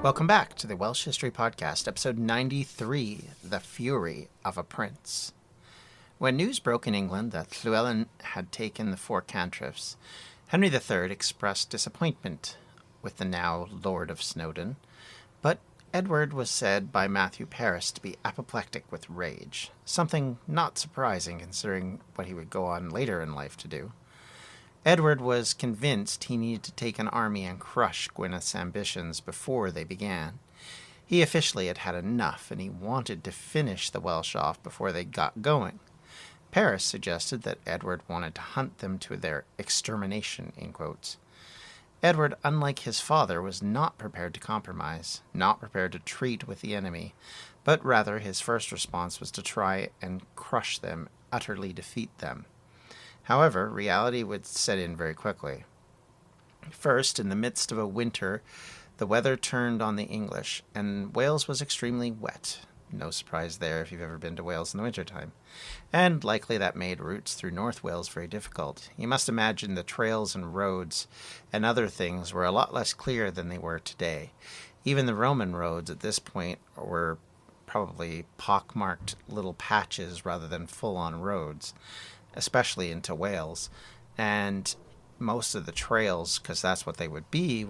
Welcome back to the Welsh History Podcast, episode 93, The Fury of a Prince. When news broke in England that Llywelyn had taken the four cantrefs, Henry III expressed disappointment with the now Lord of Snowdon, but Edward was said by Matthew Paris to be apoplectic with rage, something not surprising considering what he would go on later in life to do. Edward was convinced he needed to take an army and crush Gwyneth's ambitions before they began. He officially had had enough, and he wanted to finish the Welsh off before they got going. Paris suggested that Edward wanted to hunt them to their extermination, in quotes. Edward, unlike his father, was not prepared to compromise, not prepared to treat with the enemy, but rather his first response was to try and crush them, utterly defeat them. However, reality would set in very quickly. First, in the midst of a winter, the weather turned on the English, and Wales was extremely wet. No surprise there if you've ever been to Wales in the wintertime. And likely that made routes through North Wales very difficult. You must imagine the trails and roads and other things were a lot less clear than they were today. Even the Roman roads at this point were probably pockmarked little patches rather than full-on roads, especially into Wales, and most of the trails, because that's what they would be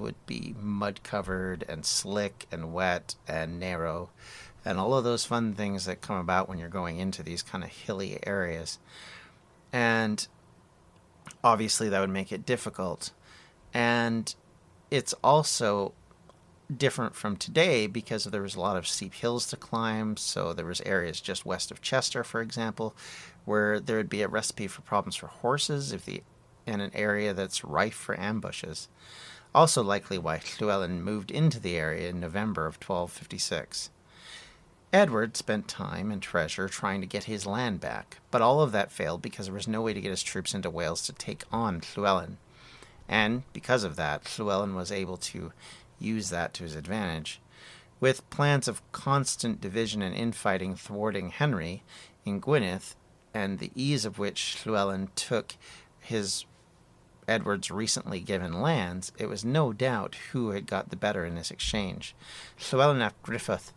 mud-covered and slick and wet and narrow, and all of those fun things that come about when you're going into these kind of hilly areas. And obviously that would make it difficult. And it's also different from today because there was a lot of steep hills to climb. So there was areas just west of Chester, for example, where there would be a recipe for problems for horses in an area that's rife for ambushes. Also likely why Llywelyn moved into the area in November of 1256. Edward spent time and treasure trying to get his land back, but all of that failed because there was no way to get his troops into Wales to take on Llywelyn. And because of that, Llywelyn was able to use that to his advantage. With plans of constant division and infighting thwarting Henry in Gwynedd, and the ease of which Llywelyn took Edward's recently given lands, it was no doubt who had got the better in this exchange. Llywelyn ap Gruffudd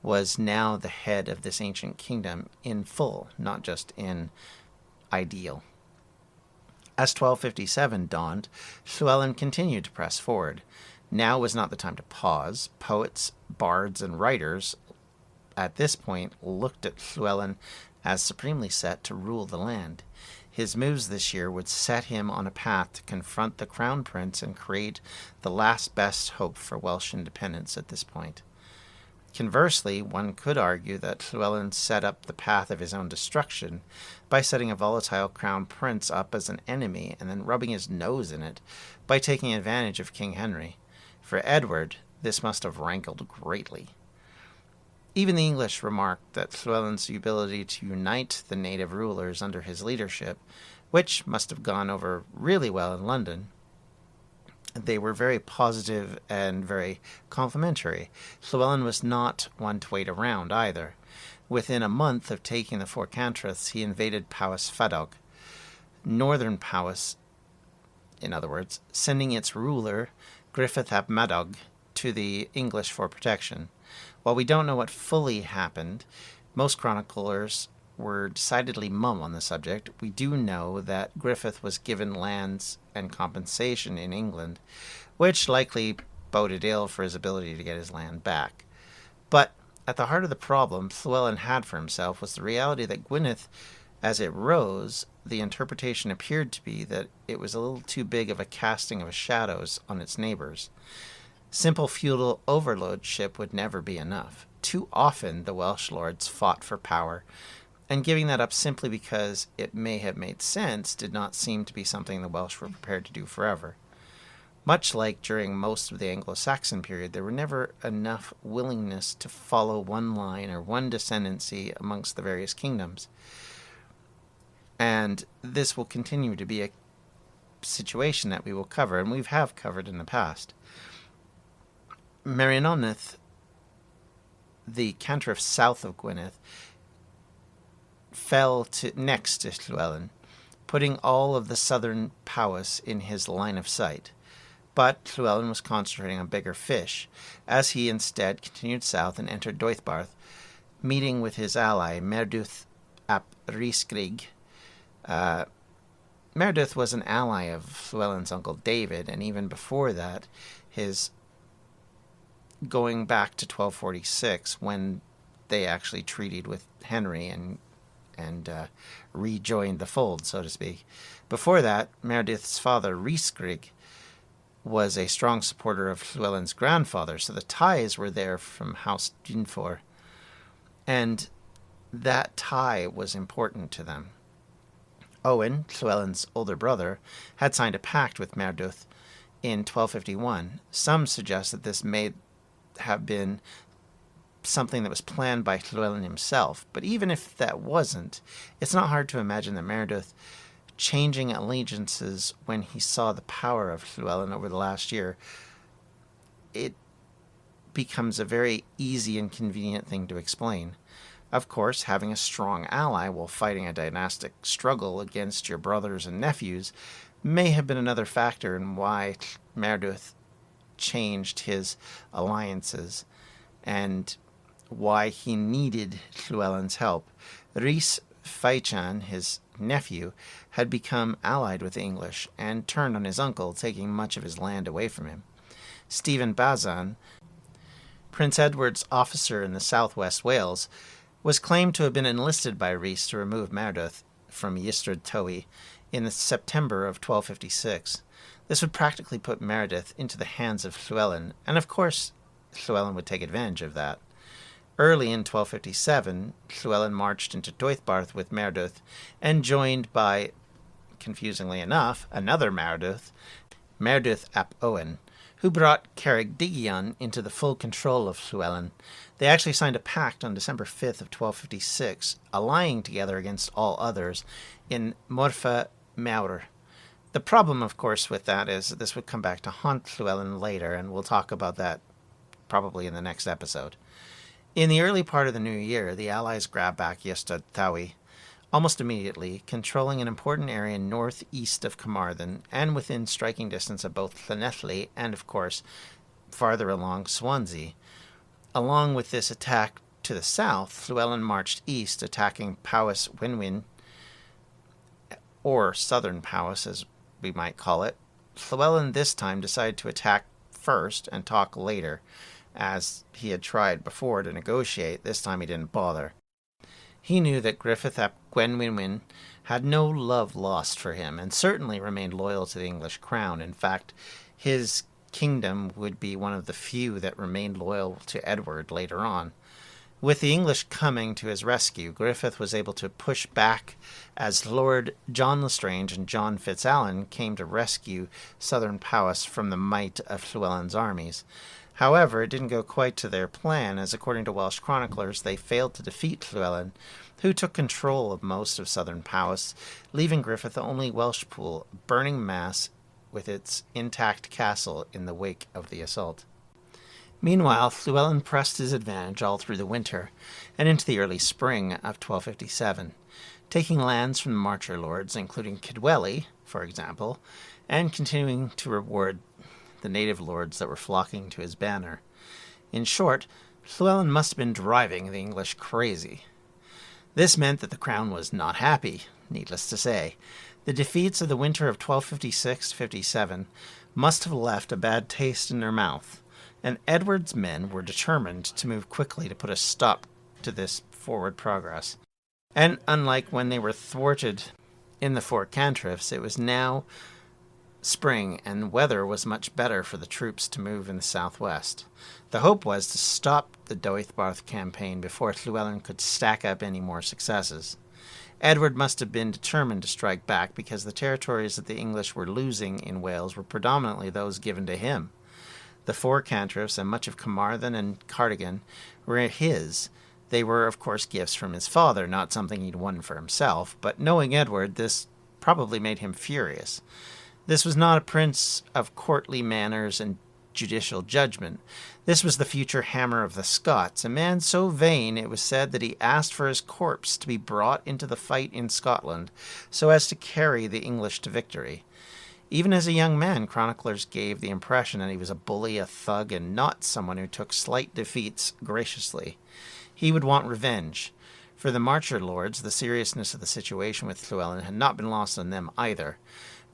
was now the head of this ancient kingdom in full, not just in ideal. As 1257 dawned, Llywelyn continued to press forward. Now was not the time to pause. Poets, bards, and writers at this point looked at Llywelyn as supremely set to rule the land. His moves this year would set him on a path to confront the crown prince and create the last best hope for Welsh independence at this point. Conversely, one could argue that Llywelyn set up the path of his own destruction by setting a volatile crown prince up as an enemy and then rubbing his nose in it by taking advantage of King Henry. For Edward, this must have rankled greatly. Even the English remarked that Llywelyn's ability to unite the native rulers under his leadership, which must have gone over really well in London, they were very positive and very complimentary. Llywelyn was not one to wait around either. Within a month of taking the four cantrefs, he invaded Powys Fadog, northern Powys, in other words, sending its ruler, Gruffydd ap Madog, to the English for protection. While we don't know what fully happened, most chroniclers were decidedly mum on the subject. We do know that Gruffydd was given lands and compensation in England, which likely boded ill for his ability to get his land back. But at the heart of the problem Llywelyn had for himself was the reality that Gwynedd, as it rose, the interpretation appeared to be that it was a little too big of a casting of shadows on its neighbors. Simple feudal overlordship would never be enough. Too often the Welsh lords fought for power, and giving that up simply because it may have made sense did not seem to be something the Welsh were prepared to do forever. Much like during most of the Anglo-Saxon period, there were never enough willingness to follow one line or one descendancy amongst the various kingdoms. And this will continue to be a situation that we will cover, and we have covered in the past. Merioneth, the cantref south of Gwynedd, fell next to Llywelyn, putting all of the southern Powys in his line of sight. but Llywelyn was concentrating on bigger fish, as he instead continued south and entered Deuddbarth, meeting with his ally Merduth ap Rhysgrig. Merduth was an ally of Llywelyn's uncle David, and even before that, his going back to 1246, when they actually treated with Henry and rejoined the fold, so to speak. Before that, Merduth's father, Rhysgrig, was a strong supporter of Llywelyn's grandfather, so the ties were there from House Dynfor, and that tie was important to them. Owen, Llywelyn's older brother, had signed a pact with Merduth in 1251. Some suggest that this may have been something that was planned by Llywelyn himself, but even if that wasn't, it's not hard to imagine that Merduth changing allegiances when he saw the power of Llywelyn over the last year. It becomes a very easy and convenient thing to explain. Of course, having a strong ally while fighting a dynastic struggle against your brothers and nephews may have been another factor in why Merduth changed his alliances and why he needed Llywelyn's help. Rhys Feican, his nephew, had become allied with the English and turned on his uncle, taking much of his land away from him. Stephen Bazan, Prince Edward's officer in the southwest Wales, was claimed to have been enlisted by Rhys to remove Merduth from Ystrad Tywi in September of 1256. This would practically put Merduth into the hands of Llywelyn, and of course Llywelyn would take advantage of that. Early in 1257, Llywelyn marched into Deuddbarth with Merduth, and joined by, confusingly enough, another Merduth ap Owen, who brought Ceredigion into the full control of Llywelyn. They actually signed a pact on December 5th of 1256, allying together against all others in Morfa Mawr. The problem, of course, with that is that this would come back to haunt Llywelyn later, and we'll talk about that probably in the next episode. In the early part of the new year, the Allies grabbed back Ystrad Tywi almost immediately, controlling an important area northeast of Carmarthen and within striking distance of both Llanelli and, of course, farther along Swansea. Along with this attack to the south, Llywelyn marched east, attacking Powys Wynwyn, or Southern Powys, as we might call it. Llywelyn this time decided to attack first and talk later, as he had tried before to negotiate. This time he didn't bother. He knew that Griffith ap Gwenwynwyn had no love lost for him, and certainly remained loyal to the English crown. In fact, his kingdom would be one of the few that remained loyal to Edward later on. With the English coming to his rescue, Griffith was able to push back as Lord John Lestrange and John Fitzalan came to rescue southern Powys from the might of Llywelyn's armies. However, it didn't go quite to their plan, as according to Welsh chroniclers, they failed to defeat Llywelyn, who took control of most of southern Powys, leaving Griffith the only Welsh pool, a burning mass with its intact castle in the wake of the assault. Meanwhile, Llywelyn pressed his advantage all through the winter and into the early spring of 1257, taking lands from the Marcher lords, including Kidwelly, for example, and continuing to reward the native lords that were flocking to his banner. In short, Llywelyn must have been driving the English crazy. This meant that the crown was not happy, needless to say. The defeats of the winter of 1256-57 must have left a bad taste in their mouth, and Edward's men were determined to move quickly to put a stop to this forward progress. And unlike when they were thwarted in the Four Cantrefs, it was now spring, and weather was much better for the troops to move in the southwest. The hope was to stop the Deuddbarth campaign before Llywelyn could stack up any more successes. Edward must have been determined to strike back because the territories that the English were losing in Wales were predominantly those given to him. The Four Cantrefs and much of Carmarthen and Cardigan were his. They were, of course, gifts from his father, not something he'd won for himself, but knowing Edward, this probably made him furious. This was not a prince of courtly manners and judicial judgment. This was the future Hammer of the Scots, a man so vain it was said that he asked for his corpse to be brought into the fight in Scotland so as to carry the English to victory. Even as a young man, chroniclers gave the impression that he was a bully, a thug, and not someone who took slight defeats graciously. He would want revenge. For the Marcher lords, the seriousness of the situation with Llywelyn had not been lost on them either.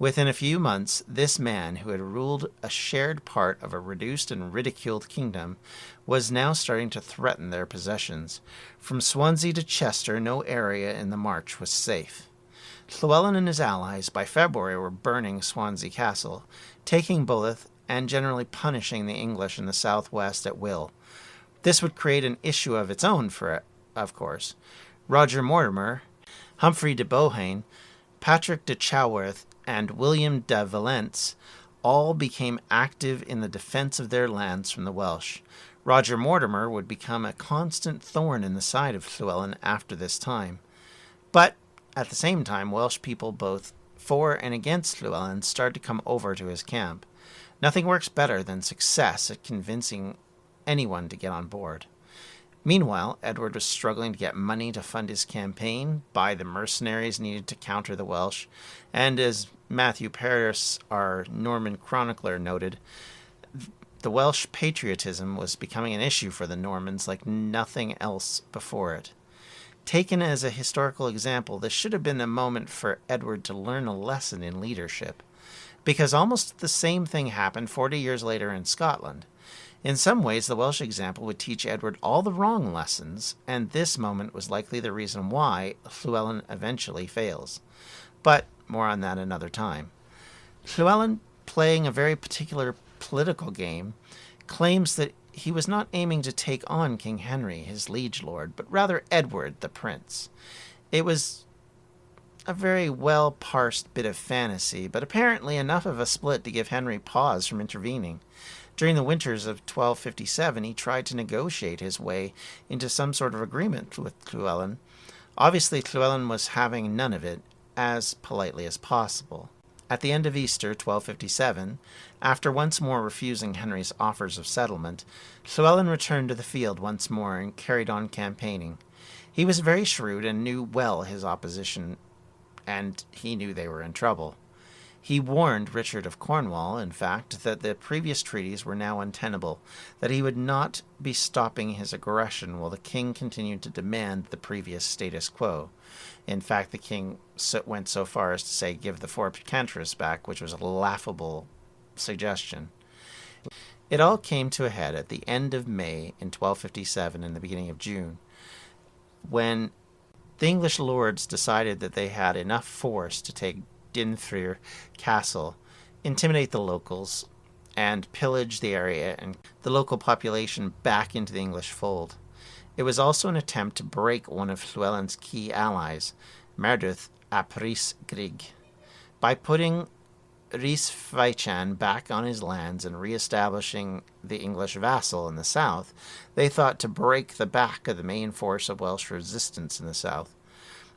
Within a few months, this man, who had ruled a shared part of a reduced and ridiculed kingdom, was now starting to threaten their possessions. From Swansea to Chester, no area in the March was safe. Llywelyn and his allies by February were burning Swansea Castle, taking Bulleth and generally punishing the English in the southwest at will. This would create an issue of its own of course. Roger Mortimer, Humphrey de Bohun, Patrick de Chaworth, and William de Valence all became active in the defense of their lands from the Welsh. Roger Mortimer would become a constant thorn in the side of Llywelyn after this time. But at the same time, Welsh people both for and against Llywelyn started to come over to his camp. Nothing works better than success at convincing anyone to get on board. Meanwhile, Edward was struggling to get money to fund his campaign, buy the mercenaries needed to counter the Welsh, and as Matthew Paris, our Norman chronicler, noted, the Welsh patriotism was becoming an issue for the Normans like nothing else before it. Taken as a historical example, this should have been a moment for Edward to learn a lesson in leadership, because almost the same thing happened 40 years later in Scotland. In some ways, the Welsh example would teach Edward all the wrong lessons, and this moment was likely the reason why Llywelyn eventually fails. But more on that another time. Llywelyn, playing a very particular political game, claims that he was not aiming to take on King Henry, his liege lord, but rather Edward, the prince. It was a very well-parsed bit of fantasy, but apparently enough of a split to give Henry pause from intervening. During the winters of 1257, he tried to negotiate his way into some sort of agreement with Llywelyn. Obviously, Llywelyn was having none of it, as politely as possible. At the end of Easter, 1257, after once more refusing Henry's offers of settlement, Llywelyn returned to the field once more and carried on campaigning. He was very shrewd and knew well his opposition, and he knew they were in trouble. He warned Richard of Cornwall, in fact, that the previous treaties were now untenable, that he would not be stopping his aggression while the king continued to demand the previous status quo. In fact, the king went so far as to say, give the 4 cantrefs back, which was a laughable suggestion. It all came to a head at the end of May in 1257 and the beginning of June, when the English lords decided that they had enough force to take Dinfrir Castle, intimidate the locals, and pillage the area and the local population back into the English fold. It was also an attempt to break one of Llywelyn's key allies, Merdwyth ap Rhys Grig. By putting Rhys Fychan back on his lands and re-establishing the English vassal in the south, they thought to break the back of the main force of Welsh resistance in the south.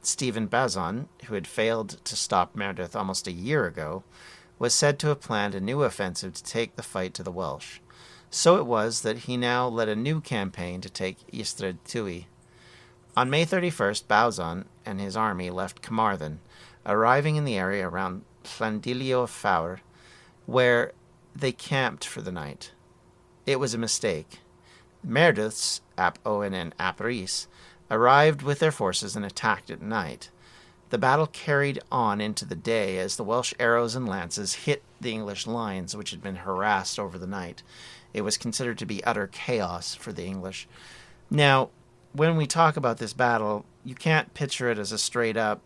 Stephen Bazon, who had failed to stop Merdwyth almost a year ago, was said to have planned a new offensive to take the fight to the Welsh. So it was that he now led a new campaign to take Ystrad Tuath. On May 31st, Bazon and his army left Carmarthen, arriving in the area around Llandilio Fawr, where they camped for the night. It was a mistake. Merdwyth's ap Owen and ap Rhys arrived with their forces and attacked at night. The battle carried on into the day as the Welsh arrows and lances hit the English lines, which had been harassed over the night. It was considered to be utter chaos for the English. Now, when we talk about this battle, you can't picture it as a straight-up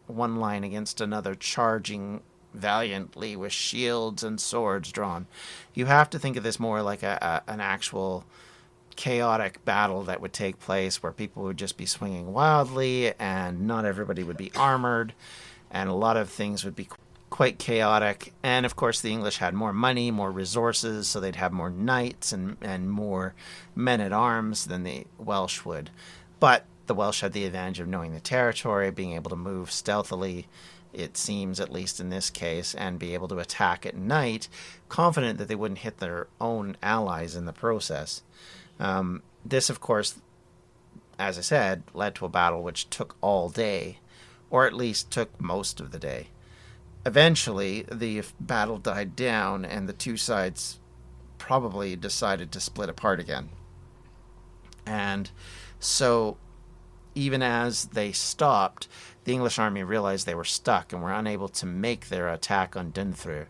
one line against another charging valiantly with shields and swords drawn. You have to think of this more like an actual chaotic battle that would take place where people would just be swinging wildly and not everybody would be armored and a lot of things would be quite chaotic. And of course the English had more money, more resources, so they'd have more knights and more men-at-arms than the Welsh would. But the Welsh had the advantage of knowing the territory, being able to move stealthily, it seems, at least in this case, and be able to attack at night, confident that they wouldn't hit their own allies in the process. This, of course, as I said, led to a battle which took all day, or at least took most of the day. Eventually, the battle died down, and the two sides probably decided to split apart again. And so, even as they stopped, the English army realized they were stuck and were unable to make their attack on Dunthru.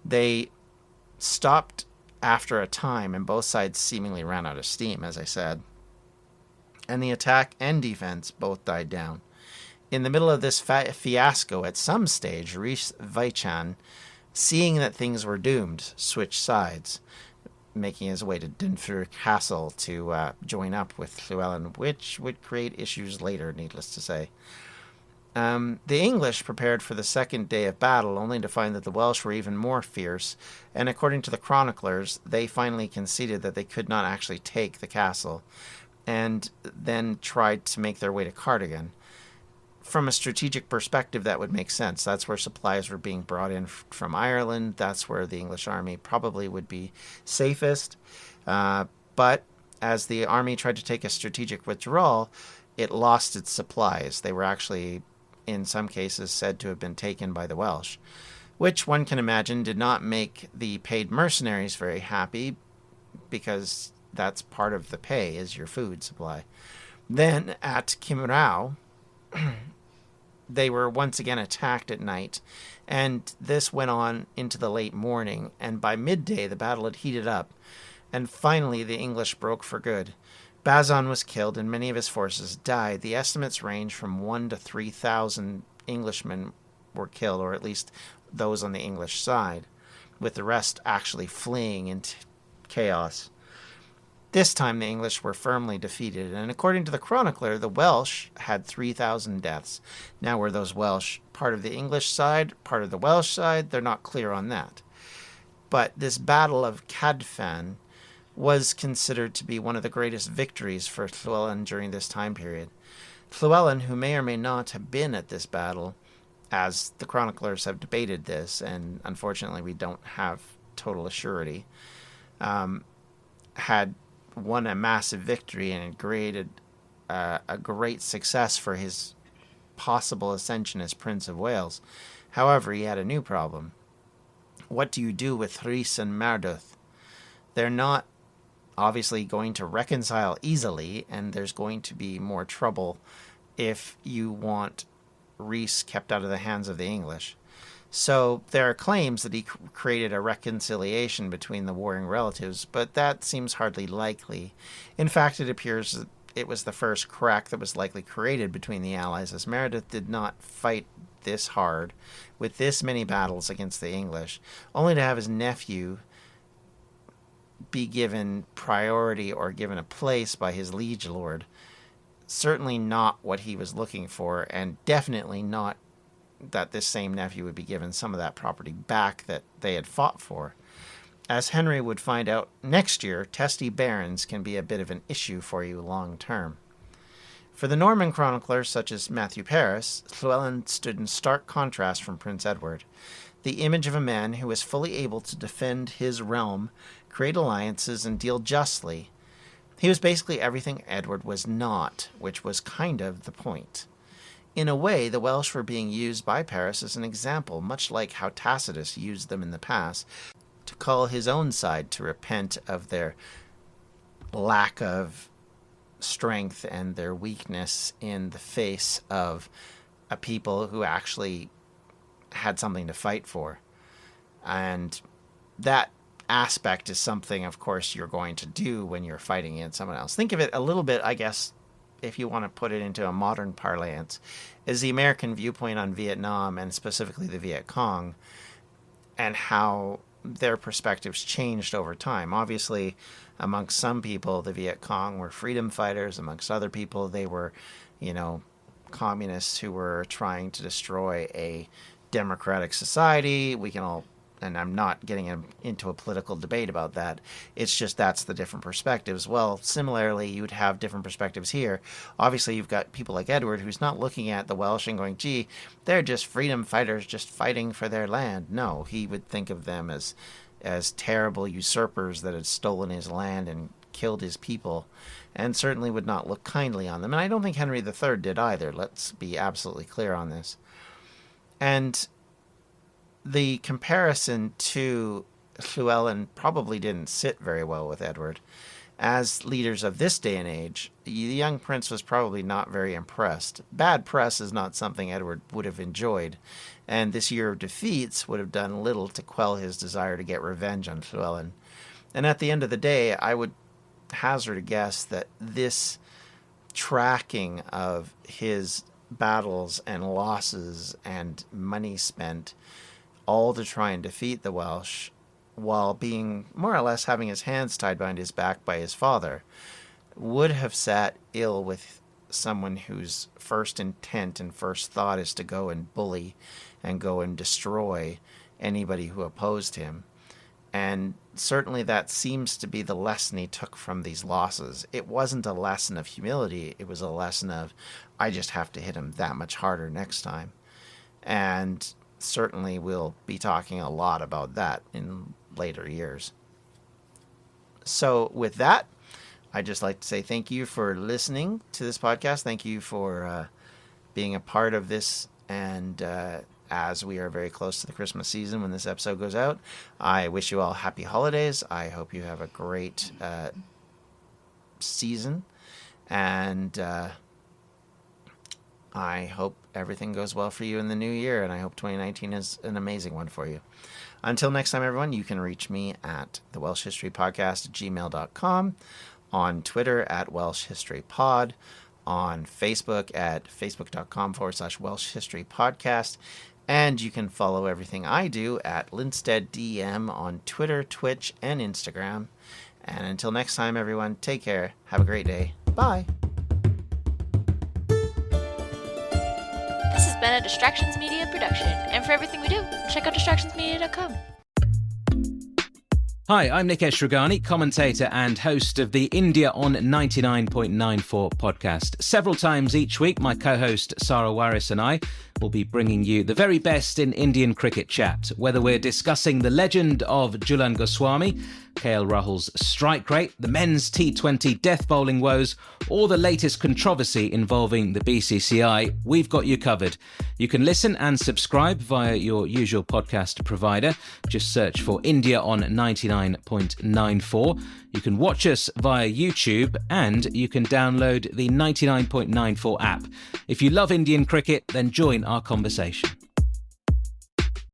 They stopped after a time, and both sides seemingly ran out of steam, as I said. And the attack and defense both died down. In the middle of this fiasco, at some stage, Rhys Vaichan, seeing that things were doomed, switched sides, making his way to Dunthru Castle to join up with Llywelyn, which would create issues later, needless to say. The English prepared for the second day of battle, only to find that the Welsh were even more fierce, and according to the chroniclers, they finally conceded that they could not actually take the castle, and then tried to make their way to Cardigan. From a strategic perspective, that would make sense. That's where supplies were being brought in from Ireland. That's where the English army probably would be safest. But as the army tried to take a strategic withdrawal, it lost its supplies. They were actually, in some cases, said to have been taken by the Welsh, which one can imagine did not make the paid mercenaries very happy, because that's part of the pay, is your food supply. Then at Cymrao, they were once again attacked at night, and this went on into the late morning, and by midday the battle had heated up, and finally the English broke for good. Bazan was killed, and many of his forces died. The estimates range from 1,000 to 3,000 Englishmen were killed, or at least those on the English side, with the rest actually fleeing into chaos. This time the English were firmly defeated, and according to the chronicler, the Welsh had 3,000 deaths. Now, were those Welsh part of the English side, part of the Welsh side? They're not clear on that. But this Battle of Cadfan was considered to be one of the greatest victories for Llywelyn during this time period. Llywelyn, who may or may not have been at this battle, as the chroniclers have debated this, and unfortunately we don't have total assurity, had won a massive victory and created a great success for his possible ascension as Prince of Wales. However, he had a new problem. What do you do with Rhys and Marduk? They're not obviously going to reconcile easily, and there's going to be more trouble if you want Rhys kept out of the hands of the English. So there are claims that he created a reconciliation between the warring relatives, but that seems hardly likely. In fact, it appears that it was the first crack that was likely created between the allies, as Meredith did not fight this hard, with this many battles against the English, only to have his nephew be given priority or given a place by his liege lord. Certainly not what he was looking for, and definitely not that this same nephew would be given some of that property back that they had fought for. As Henry would find out next year, testy barons can be a bit of an issue for you long term. For the Norman chroniclers, such as Matthew Paris, Llywelyn stood in stark contrast from Prince Edward, the image of a man who was fully able to defend his realm, create alliances, and deal justly. He was basically everything Edward was not, which was kind of the point. In a way, the Welsh were being used by Paris as an example, much like how Tacitus used them in the past, to call his own side to repent of their lack of strength and their weakness in the face of a people who actually had something to fight for. And that aspect is something, of course, you're going to do when you're fighting against someone else. Think of it a little bit, I guess, if you want to put it into a modern parlance, is the American viewpoint on Vietnam, and specifically the Viet Cong, and how their perspectives changed over time. Obviously, amongst some people, the Viet Cong were freedom fighters. Amongst other people, they were, communists who were trying to destroy a democratic society. We can all, and I'm not getting into a political debate about that. It's just that's the different perspectives. Well, similarly, you'd have different perspectives here. Obviously, you've got people like Edward, who's not looking at the Welsh and going, gee, they're just freedom fighters just fighting for their land. No, he would think of them as terrible usurpers that had stolen his land and killed his people, and certainly would not look kindly on them. And I don't think Henry III did either. Let's be absolutely clear on this. And the comparison to Llywelyn probably didn't sit very well with Edward. As leaders of this day and age, the young prince was probably not very impressed. Bad press is not something Edward would have enjoyed, and this year of defeats would have done little to quell his desire to get revenge on Llywelyn. And at the end of the day, I would hazard a guess that this tracking of his battles and losses and money spent, all to try and defeat the Welsh, while being more or less having his hands tied behind his back by his father, would have sat ill with someone whose first intent and first thought is to go and bully and go and destroy anybody who opposed him. And certainly that seems to be the lesson he took from these losses. It wasn't a lesson of humility. It was a lesson of, I just have to hit him that much harder next time. And certainly we'll be talking a lot about that in later years. So with that, I'd just like to say thank you for listening to this podcast. Thank you for being a part of this. And as we are very close to the Christmas season when this episode goes out, I wish you all happy holidays. I hope you have a great season. And I hope everything goes well for you in the new year. And I hope 2019 is an amazing one for you. Until next time, everyone, you can reach me at thewelshhistorypodcast@gmail.com, on Twitter at welshhistorypod, on Facebook at facebook.com/Welsh History Podcast. And you can follow everything I do at LinsteadDM on Twitter, Twitch, and Instagram. And until next time, everyone, take care. Have a great day. Bye. This has been a Distractions Media production, and for everything we do, check out distractionsmedia.com. Hi, I'm Nikesh Ragani, commentator and host of the India on 99.94 podcast. Several times each week, my co-host Sarah Warris and I will be bringing you the very best in Indian cricket chat, whether we're discussing the legend of Llywelyn Goswami, KL Rahul's strike rate, the men's T20 death bowling woes, or the latest controversy involving the BCCI, we've got you covered. You can listen and subscribe via your usual podcast provider. Just search for India on 99.94. You can watch us via YouTube, and you can download the 99.94 app. If you love Indian cricket, then join our conversation.